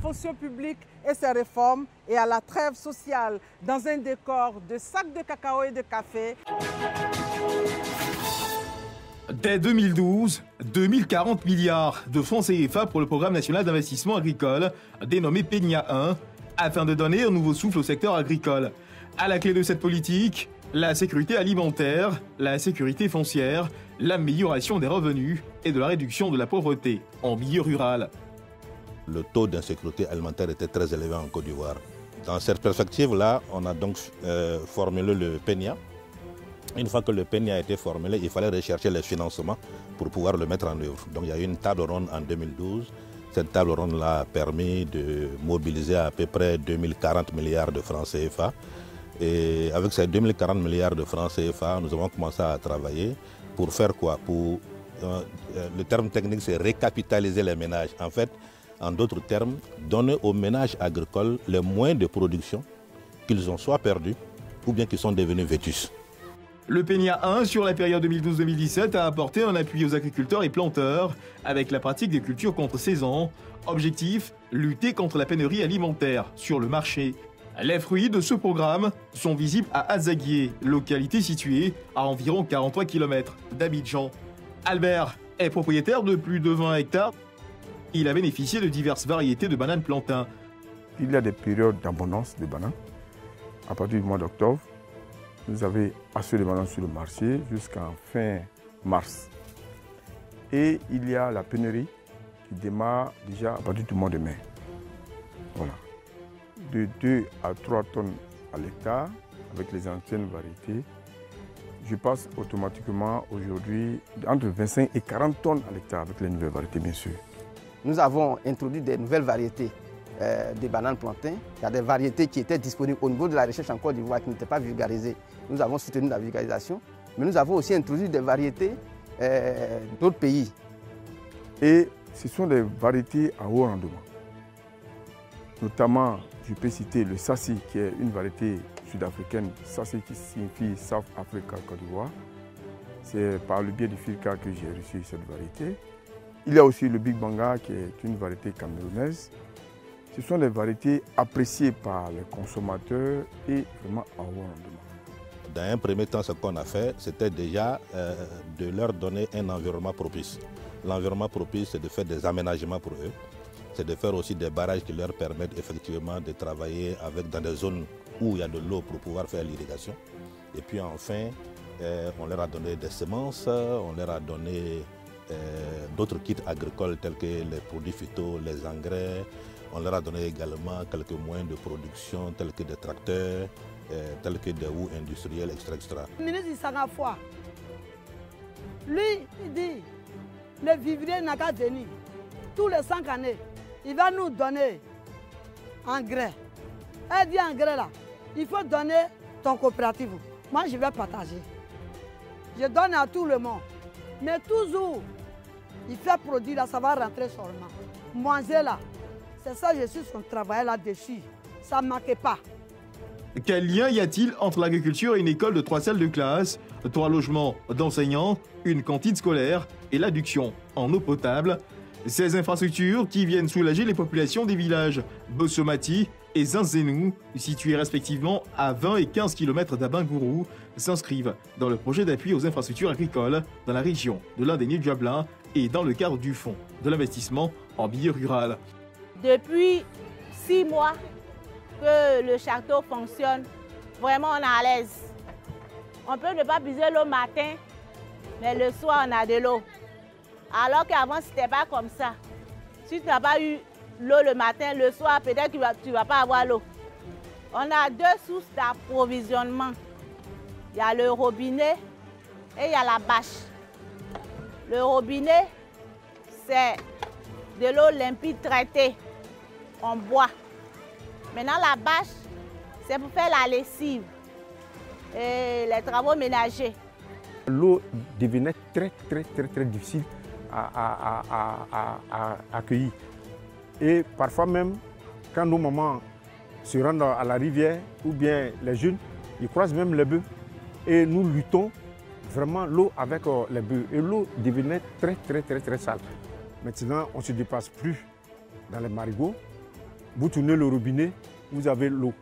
Fonction publique et ses réformes et à la trêve sociale dans un décor de sacs de cacao et de café. Dès 2012, 2040 milliards de francs CFA pour le programme national d'investissement agricole, dénommé PENIA 1, afin de donner un nouveau souffle au secteur agricole. À la clé de cette politique, la sécurité alimentaire, la sécurité foncière, l'amélioration des revenus et de la réduction de la pauvreté en milieu rural. Le taux d'insécurité alimentaire était très élevé en Côte d'Ivoire. Dans cette perspective-là, on a donc formulé le PENIA. Une fois que le PENIA a été formulé, il fallait rechercher les financements pour pouvoir le mettre en œuvre. Donc il y a eu une table ronde en 2012. Cette table ronde-là a permis de mobiliser à peu près 2040 milliards de francs CFA. Et avec ces 2040 milliards de francs CFA, nous avons commencé à travailler pour faire quoi? Le terme technique, c'est récapitaliser les ménages. En fait, en d'autres termes, donner aux ménages agricoles les moyens de production qu'ils ont soit perdus ou bien qu'ils sont devenus vétustes. Le PENIA 1, sur la période 2012-2017, a apporté un appui aux agriculteurs et planteurs avec la pratique des cultures contre saison. Objectif, lutter contre la pénurie alimentaire sur le marché. Les fruits de ce programme sont visibles à Azaguié, localité située à environ 43 km d'Abidjan. Albert est propriétaire de plus de 20 hectares. Il a bénéficié de diverses variétés de bananes plantains. Il y a des périodes d'abondance de bananes. À partir du mois d'octobre, vous avez assez de bananes sur le marché jusqu'en fin mars. Et il y a la pénurie qui démarre déjà à partir du mois de mai. Voilà. De 2 à 3 tonnes à l'hectare avec les anciennes variétés. Je passe automatiquement aujourd'hui entre 25 et 40 tonnes à l'hectare avec les nouvelles variétés, bien sûr. Nous avons introduit des nouvelles variétés de bananes plantains. Il y a des variétés qui étaient disponibles au niveau de la recherche en Côte d'Ivoire qui n'étaient pas vulgarisées. Nous avons soutenu la vulgarisation, mais nous avons aussi introduit des variétés d'autres pays. Et ce sont des variétés à haut rendement. Notamment, je peux citer le Sassi, qui est une variété sud-africaine. Sassi qui signifie South Africa, Côte d'Ivoire. C'est par le biais du FILCA que j'ai reçu cette variété. Il y a aussi le Big Banga, qui est une variété camerounaise. Ce sont des variétés appréciées par les consommateurs et vraiment à haut rendement. Dans un premier temps, ce qu'on a fait, c'était déjà de leur donner un environnement propice. L'environnement propice, c'est de faire des aménagements pour eux. C'est de faire aussi des barrages qui leur permettent effectivement de travailler dans des zones où il y a de l'eau pour pouvoir faire l'irrigation. Et puis enfin, on leur a donné des semences, on leur a donné d'autres kits agricoles tels que les produits phyto, les engrais. On leur a donné également quelques moyens de production tels que des tracteurs, tels que des roues industrielles, etc. Le ministre Sangafoua, lui, il dit, le vivrier n'a qu'à venir. Tous les 5 années, il va nous donner engrais. Elle dit engrais là, il faut donner ton coopérative. Moi, je vais partager. Je donne à tout le monde. Mais toujours, il fait produire là, ça va rentrer seulement. Manger là, c'est ça, je suis son travail là-dessus. Ça ne manque pas. Quel lien y a-t-il entre l'agriculture et une école de 3 salles de classe, 3 logements d'enseignants, une cantine scolaire et l'adduction en eau potable? Ces infrastructures qui viennent soulager les populations des villages Bossomati et Zinzenou, situés respectivement à 20 et 15 km d'Abangourou, s'inscrivent dans le projet d'appui aux infrastructures agricoles dans la région de l'Indéni-Diablin et dans le cadre du Fonds de l'investissement en milieu rural. Depuis 6 mois que le château fonctionne, vraiment on est à l'aise. On peut ne pas puiser l'eau matin, mais le soir on a de l'eau. Alors qu'avant ce n'était pas comme ça. Si tu n'as pas eu l'eau le matin, le soir peut-être que tu ne vas pas avoir l'eau. On a 2 sources d'approvisionnement. Il y a le robinet et il y a la bâche. Le robinet, c'est de l'eau limpide traitée en bois. Maintenant, la bâche, c'est pour faire la lessive et les travaux ménagers. L'eau devenait très difficile à accueillir. Et parfois même, quand nos mamans se rendent à la rivière ou bien les jeunes, ils croisent même les bœufs. Et nous luttons vraiment l'eau avec les bœufs. Et l'eau devenait très sale. Maintenant, on ne se dépasse plus dans les marigots. Vous tournez le robinet, vous avez l'eau.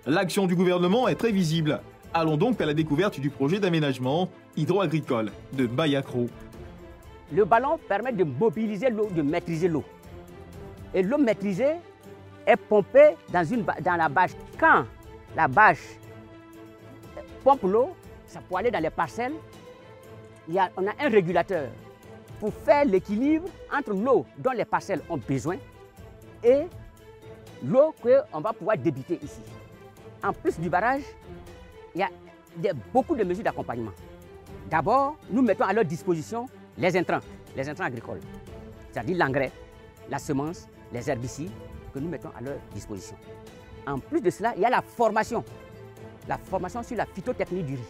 L'action du gouvernement est très visible. Allons donc à la découverte du projet d'aménagement hydro-agricole de Bayakro. Le ballon permet de mobiliser l'eau, de maîtriser l'eau. Et l'eau maîtrisée est pompée dans la bâche. Quand la bâche pompe l'eau, ça peut aller dans les parcelles. On a un régulateur pour faire l'équilibre entre l'eau dont les parcelles ont besoin et l'eau qu'on va pouvoir débiter ici. En plus du barrage, il y a beaucoup de mesures d'accompagnement. D'abord, nous mettons à leur disposition les intrants agricoles, c'est-à-dire l'engrais, la semence, les herbicides que nous mettons à leur disposition. En plus de cela, il y a la formation sur la phytotechnie du riz.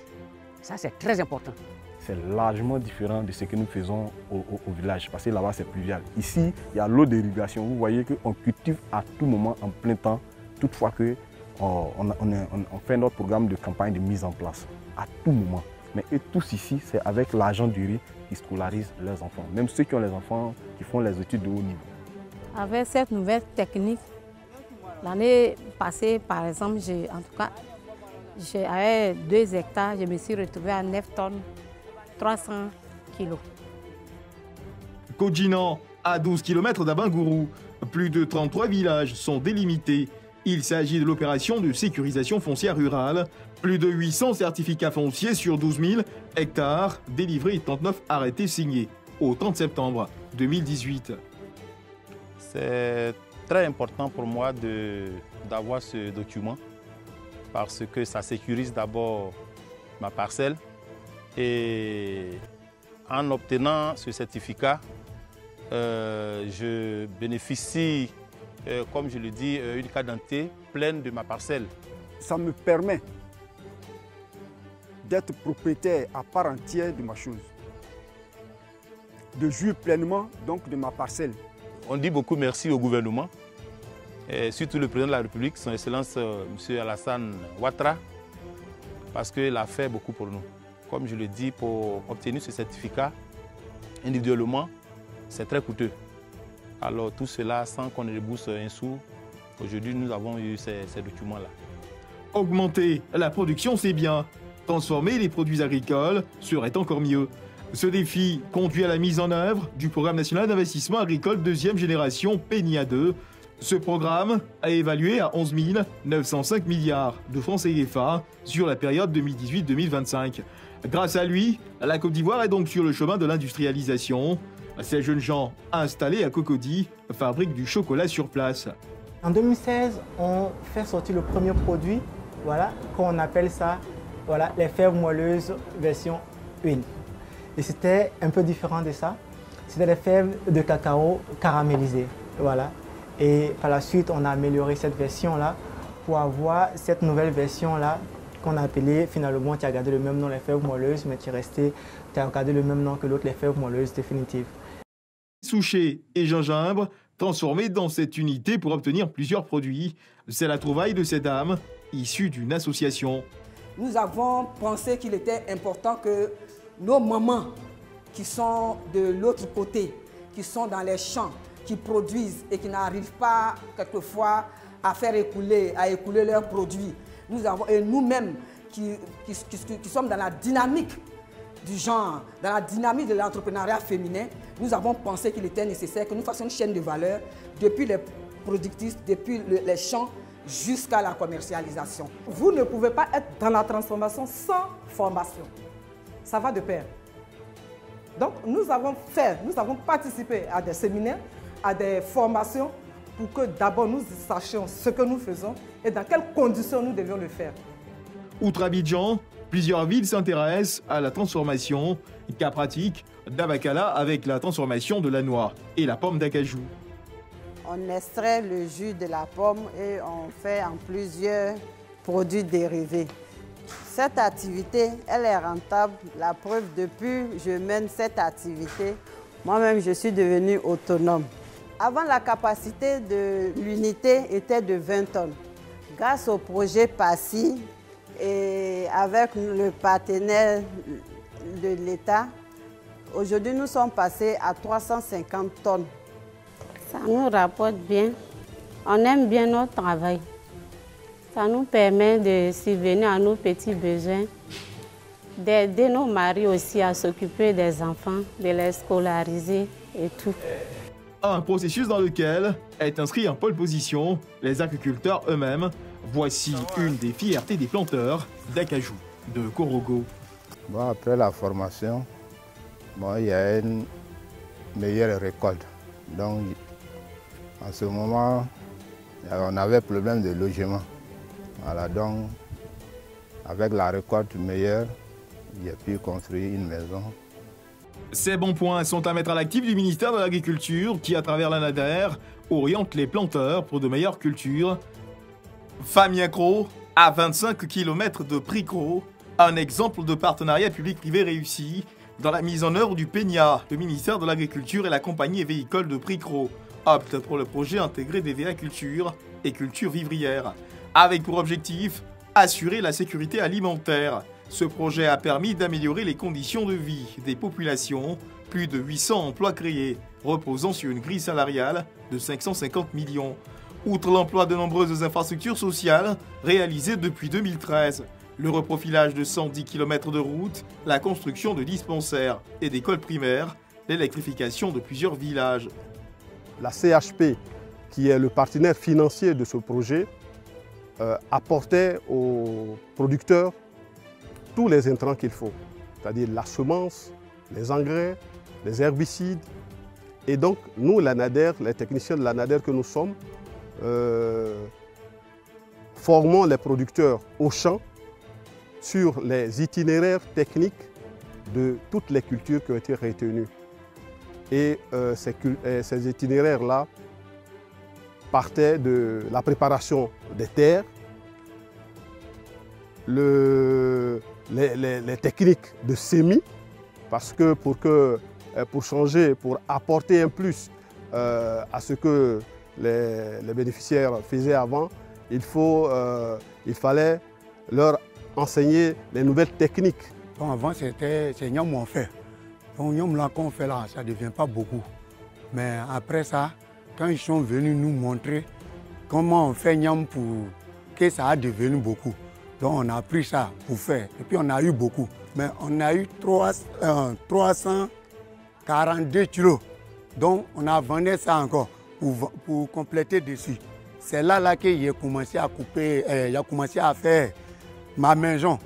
Ça, c'est très important. C'est largement différent de ce que nous faisons au village, parce que là-bas, c'est pluvial. Ici, il y a l'eau d'irrigation. Vous voyez qu'on cultive à tout moment, en plein temps, toutefois qu'on fait notre programme de campagne de mise en place, à tout moment. Mais eux tous ici, c'est avec l'argent du riz qu'ils scolarisent leurs enfants, même ceux qui ont les enfants qui font les études de haut niveau. Avec cette nouvelle technique, l'année passée, par exemple, j'avais 2 hectares, je me suis retrouvée à 9 tonnes, 300 kilos. Kodjinan, à 12 km d'Abangourou, plus de 33 villages sont délimités. Il s'agit de l'opération de sécurisation foncière rurale. Plus de 800 certificats fonciers sur 12 000 hectares délivrés et 39 arrêtés signés au 30 septembre 2018. C'est très important pour moi d'avoir ce document parce que ça sécurise d'abord ma parcelle et en obtenant ce certificat, je bénéficie, comme je le dis, une carte d'identité pleine de ma parcelle. Ça me permet d'être propriétaire à part entière de ma chose, de jouir pleinement donc de ma parcelle. On dit beaucoup merci au gouvernement, et surtout le président de la République, son Excellence M. Alassane Ouattara, parce qu'il a fait beaucoup pour nous. Comme je le dis, pour obtenir ce certificat individuellement, c'est très coûteux. Alors tout cela sans qu'on ne débourse un sou. Aujourd'hui, nous avons eu ces documents-là. Augmenter la production, c'est bien. Transformer les produits agricoles serait encore mieux. Ce défi conduit à la mise en œuvre du programme national d'investissement agricole deuxième génération PENIA 2. Ce programme a évalué à 11 905 milliards de francs CFA sur la période 2018-2025. Grâce à lui, la Côte d'Ivoire est donc sur le chemin de l'industrialisation. Ces jeunes gens installés à Cocody fabriquent du chocolat sur place. En 2016, on fait sortir le premier produit, voilà, qu'on appelle ça, voilà, les fèves moelleuses version 1. Et c'était un peu différent de ça. C'était les fèves de cacao caramélisées, voilà. Et par la suite, on a amélioré cette version-là pour avoir cette nouvelle version-là qu'on a appelée finalement, qui a gardé le même nom, les fèves moelleuses, mais qui restait, qui a gardé le même nom que l'autre, les fèves moelleuses définitives. Souchet et gingembre transformés dans cette unité pour obtenir plusieurs produits. C'est la trouvaille de ces dames issues d'une association. Nous avons pensé qu'il était important que nos mamans qui sont de l'autre côté, qui sont dans les champs, qui produisent et qui n'arrivent pas quelquefois à écouler leurs produits, et nous-mêmes qui sommes dans la dynamique du genre, dans la dynamique de l'entrepreneuriat féminin, nous avons pensé qu'il était nécessaire que nous fassions une chaîne de valeur depuis les productrices, depuis les champs jusqu'à la commercialisation. Vous ne pouvez pas être dans la transformation sans formation. Ça va de pair. Donc nous avons participé à des séminaires, à des formations pour que d'abord nous sachions ce que nous faisons et dans quelles conditions nous devions le faire. Outre Abidjan, plusieurs villes s'intéressent à la transformation, cas pratique d'Abakala avec la transformation de la noix et la pomme d'acajou. On extrait le jus de la pomme et on fait en plusieurs produits dérivés. Cette activité, elle est rentable. La preuve, depuis que je mène cette activité, moi-même, je suis devenue autonome. Avant, la capacité de l'unité était de 20 tonnes. Grâce au projet PASSI Et avec le partenaire de l'État, aujourd'hui nous sommes passés à 350 tonnes. Ça nous rapporte bien. On aime bien notre travail. Ça nous permet de subvenir à nos petits besoins, d'aider nos maris aussi à s'occuper des enfants, de les scolariser et tout. Un processus dans lequel est inscrit en pole position les agriculteurs eux-mêmes. Voici une des fiertés des planteurs d'acajou de Korogo. Bon, après la formation, il y a une meilleure récolte. Donc, en ce moment, on avait problème de logement. Voilà, donc, avec la récolte meilleure, j'ai pu construire une maison. Ces bons points sont à mettre à l'actif du ministère de l'Agriculture qui, à travers la NADER, oriente les planteurs pour de meilleures cultures. Famiacro, à 25 km de Pricro, un exemple de partenariat public-privé réussi dans la mise en œuvre du PENIA. Le ministère de l'Agriculture et la compagnie véhicole de Pricro optent pour le projet intégré des véhicultures et cultures vivrières, avec pour objectif assurer la sécurité alimentaire. Ce projet a permis d'améliorer les conditions de vie des populations, plus de 800 emplois créés, reposant sur une grille salariale de 550 millions. Outre l'emploi de nombreuses infrastructures sociales réalisées depuis 2013, le reprofilage de 110 km de routes, la construction de dispensaires et d'écoles primaires, l'électrification de plusieurs villages. La CHP, qui est le partenaire financier de ce projet, apportait aux producteurs tous les intrants qu'il faut, c'est-à-dire la semence, les engrais, les herbicides. Et donc, nous, la NADER, les techniciens de la NADER que nous sommes, formons les producteurs au champ sur les itinéraires techniques de toutes les cultures qui ont été retenues. Et ces itinéraires-là partaient de la préparation des terres, les techniques de semis, parce que pour changer, pour apporter un plus à ce que les bénéficiaires faisaient avant, il fallait leur enseigner les nouvelles techniques. Bon, avant, c'est Nyam on fait. Donc, Nyam là qu'on fait là, ça ne devient pas beaucoup. Mais après ça, quand ils sont venus nous montrer comment on fait Nyam pour que ça a devenu beaucoup. Donc on a appris ça pour faire. Et puis on a eu beaucoup. Mais on a eu 342 kilos. Donc on a vendu ça encore pour compléter dessus. C'est là que j'ai commencé à couper, j'ai commencé à faire ma maison.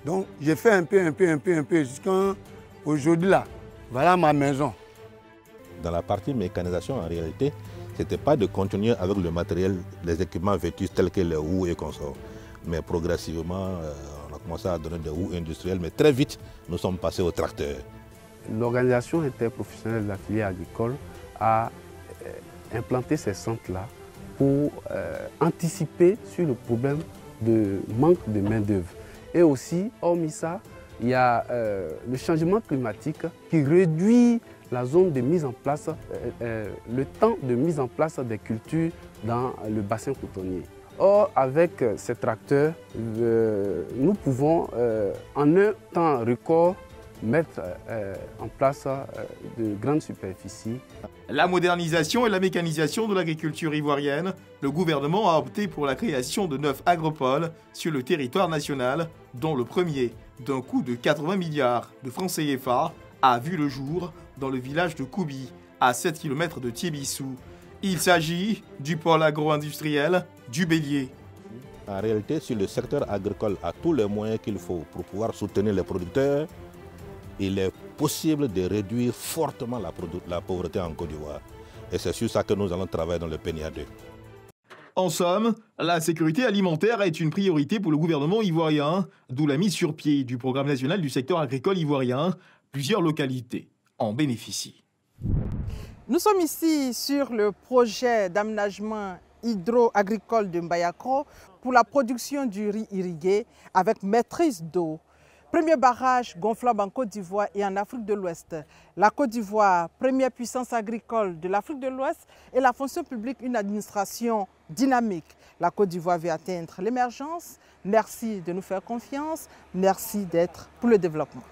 Donc j'ai fait un peu jusqu'à aujourd'hui là. Voilà ma maison. Dans la partie mécanisation, en réalité, ce n'était pas de continuer avec le matériel, les équipements vétustes tels que les houes et consorts. Mais progressivement, on a commencé à donner des houes industrielles, mais très vite, nous sommes passés au tracteur. L'organisation interprofessionnelle de la filière agricole a implanté ces centres-là pour anticiper sur le problème de manque de main-d'œuvre. Et aussi, hormis ça, il y a le changement climatique qui réduit la zone de mise en place, le temps de mise en place des cultures dans le bassin cotonnier. Or, avec ces tracteurs, nous pouvons en un temps record mettre en place de grandes superficies. La modernisation et la mécanisation de l'agriculture ivoirienne, le gouvernement a opté pour la création de 9 agropoles sur le territoire national, dont le premier, d'un coût de 80 milliards de francs CFA, a vu le jour dans le village de Koubi, à 7 km de Tiébissou. Il s'agit du pôle agro-industriel du Bélier. En réalité, sur le secteur agricole, à tous les moyens qu'il faut pour pouvoir soutenir les producteurs, il est possible de réduire fortement la pauvreté en Côte d'Ivoire. Et c'est sur ça que nous allons travailler dans le PENIA 2. En somme, la sécurité alimentaire est une priorité pour le gouvernement ivoirien, d'où la mise sur pied du programme national du secteur agricole ivoirien. Plusieurs localités en bénéficient. Nous sommes ici sur le projet d'aménagement hydro-agricole de Mbayakro pour la production du riz irrigué avec maîtrise d'eau. Premier barrage gonflable en Côte d'Ivoire et en Afrique de l'Ouest. La Côte d'Ivoire, première puissance agricole de l'Afrique de l'Ouest, et la fonction publique, une administration dynamique. La Côte d'Ivoire veut atteindre l'émergence. Merci de nous faire confiance. Merci d'être pour le développement.